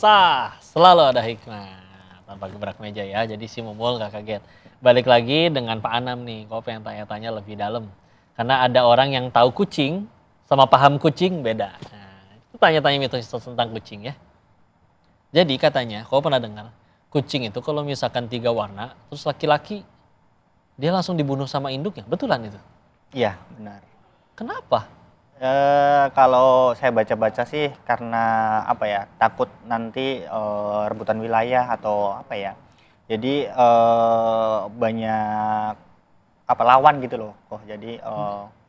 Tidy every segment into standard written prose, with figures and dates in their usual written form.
Sah, selalu ada hikmah. Tanpa gebrak meja ya, jadi si Mumul gak kaget. Balik lagi dengan Pak Anam nih, kok pengen tanya-tanya lebih dalam. Karena ada orang yang tahu kucing, sama paham kucing beda. Nah, itu tanya-tanya mitos tentang kucing ya. Jadi katanya, kau pernah dengar, kucing itu kalau misalkan 3 warna, terus laki-laki, dia langsung dibunuh sama induknya. Betulan itu? Iya, benar. Kenapa? Kalau saya baca-baca sih karena apa ya, takut nanti rebutan wilayah atau apa ya. Jadi banyak apa lawan gitu loh. Jadi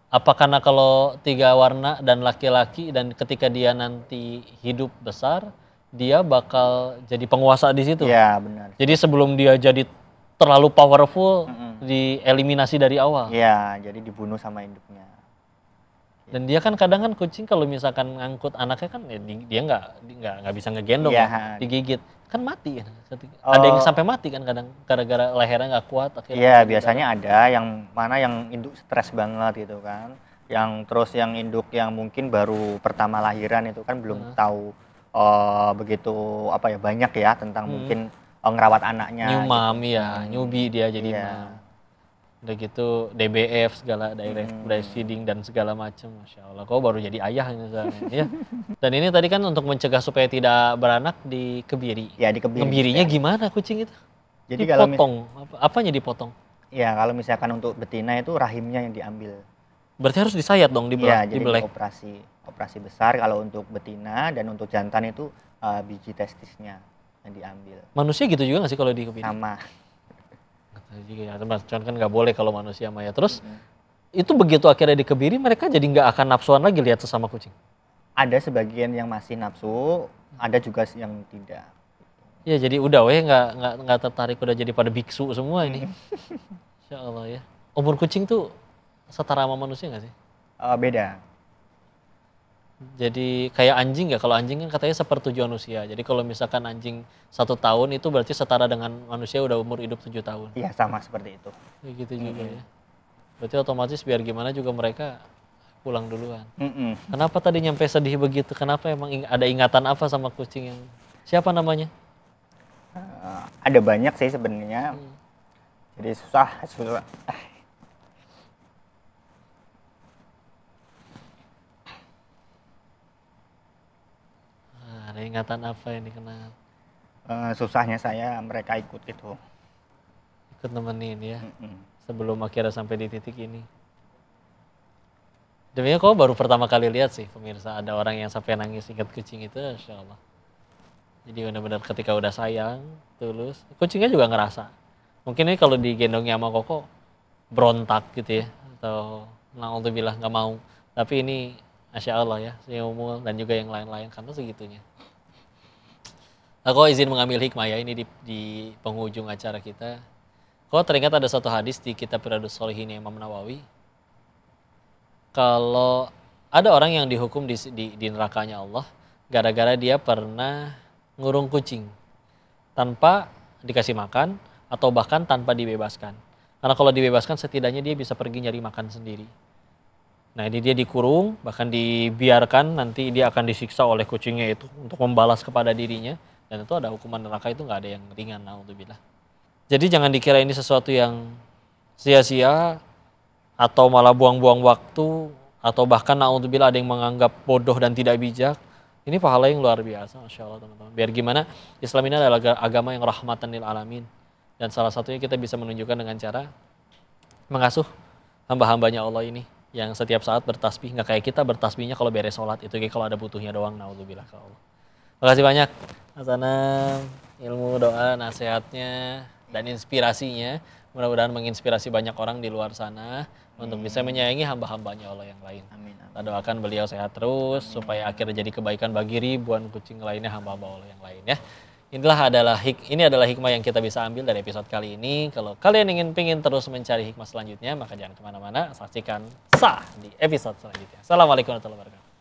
Apa karena kalau 3 warna dan laki-laki dan ketika dia nanti hidup besar, dia bakal jadi penguasa di situ? ya benar. Jadi sebelum dia jadi terlalu powerful, Mm-mm. dieliminasi dari awal. Iya, jadi dibunuh sama induknya. Dan dia kan kadang kan kucing kalau misalkan ngangkut anaknya kan ya dia nggak bisa ngegendong Iya. ya, digigit kan mati kan. Oh. Ada yang sampai mati kan kadang gara-gara lehernya nggak kuat akhirnya. Iya, biasanya ada yang mana yang induk stres banget gitu kan. Yang terus yang induk yang mungkin baru pertama lahiran itu kan belum tahu begitu apa ya banyak ya tentang mungkin ngerawat anaknya. New mom gitu. ya, newbie dia jadi Iya. mom. Udah gitu DBF segala direct breastfeeding dan segala macam, masya Allah. Kau baru jadi ayah misalnya, ya. Dan ini tadi kan untuk mencegah supaya tidak beranak dikebiri. Ya, dikebiri. Ngebirinya Ya. gimana kucing itu? Jadi kalau dipotong, apanya dipotong? ya kalau misalkan untuk betina itu rahimnya yang diambil. Berarti harus disayat dong, Iya, jadi dibelek. operasi besar kalau untuk betina dan untuk jantan itu biji testisnya yang diambil. Manusia gitu juga nggak sih kalau dikebiri? Sama. Juga ya, cuman kan nggak boleh kalau manusia Maya. Terus itu begitu akhirnya dikebiri, mereka jadi nggak akan nafsuan lagi lihat sesama kucing. Ada sebagian yang masih nafsu, ada juga yang tidak. Ya jadi udah nggak tertarik, udah jadi pada biksu semua ini. Insya Allah ya. Umur kucing tuh setara sama manusia nggak sih? Beda. Jadi kayak anjing nggak? Kalau anjing kan katanya sepertujuan usia. Jadi kalau misalkan anjing 1 tahun itu berarti setara dengan manusia udah umur hidup 7 tahun. Iya, sama seperti itu. Kayak gitu juga ya. Berarti otomatis biar gimana juga mereka pulang duluan. Kenapa tadi nyampe sedih begitu? Kenapa emang ada ingatan apa sama kucing yang siapa namanya? Ada banyak sih sebenarnya. Jadi susah. Ada ingatan apa ini kenapa? Susahnya saya mereka ikut itu. Ikut nemenin ya. Sebelum akhirnya sampai di titik ini. Deminya kau baru pertama kali lihat sih pemirsa ada orang yang sampai nangis ingat kucing itu, Insya Allah. Jadi benar-benar ketika udah sayang, tulus, kucingnya juga ngerasa. Mungkin ini kalau digendongnya sama Koko berontak gitu ya, atau naudzubillah nggak mau. Tapi ini Masya Allah ya, si Umul dan juga yang lain-lain karena segitunya. Aku izin mengambil hikmah ya ini di penghujung acara kita. Kau teringat ada satu hadis di kitab Riyadhus Shalihin Imam Nawawi. Kalau ada orang yang dihukum di nerakanya Allah gara-gara dia pernah ngurung kucing tanpa dikasih makan atau bahkan tanpa dibebaskan. Karena kalau dibebaskan setidaknya dia bisa pergi nyari makan sendiri. Nah ini dia dikurung, bahkan dibiarkan nanti dia akan disiksa oleh kucingnya itu untuk membalas kepada dirinya. Dan itu ada hukuman neraka itu nggak ada yang ringan, naudzubillah. Jadi jangan dikira ini sesuatu yang sia-sia atau malah buang-buang waktu atau bahkan naudzubillah ada yang menganggap bodoh dan tidak bijak. Ini pahala yang luar biasa, Masya Allah teman-teman. Biar gimana, Islam ini adalah agama yang rahmatan lil alamin. Dan salah satunya kita bisa menunjukkan dengan cara mengasuh hamba-hambanya Allah ini. Yang setiap saat bertasbih, nggak kayak kita bertasbihnya kalau beres sholat. Itu kayak kalau ada butuhnya doang, naudzubillah ke Allah. Makasih banyak, Mas Anam, ilmu, doa, nasihatnya, dan inspirasinya. Mudah-mudahan menginspirasi banyak orang di luar sana untuk bisa menyayangi hamba-hambanya Allah yang lain. Amin. Kita doakan beliau sehat terus supaya akhirnya jadi kebaikan bagi ribuan kucing lainnya hamba-hamba Allah yang lain ya. Ini adalah hikmah yang kita bisa ambil dari episode kali ini. Kalau kalian ingin terus mencari hikmah selanjutnya, maka jangan kemana-mana, saksikan Sah di episode selanjutnya. Assalamualaikum warahmatullahi wabarakatuh.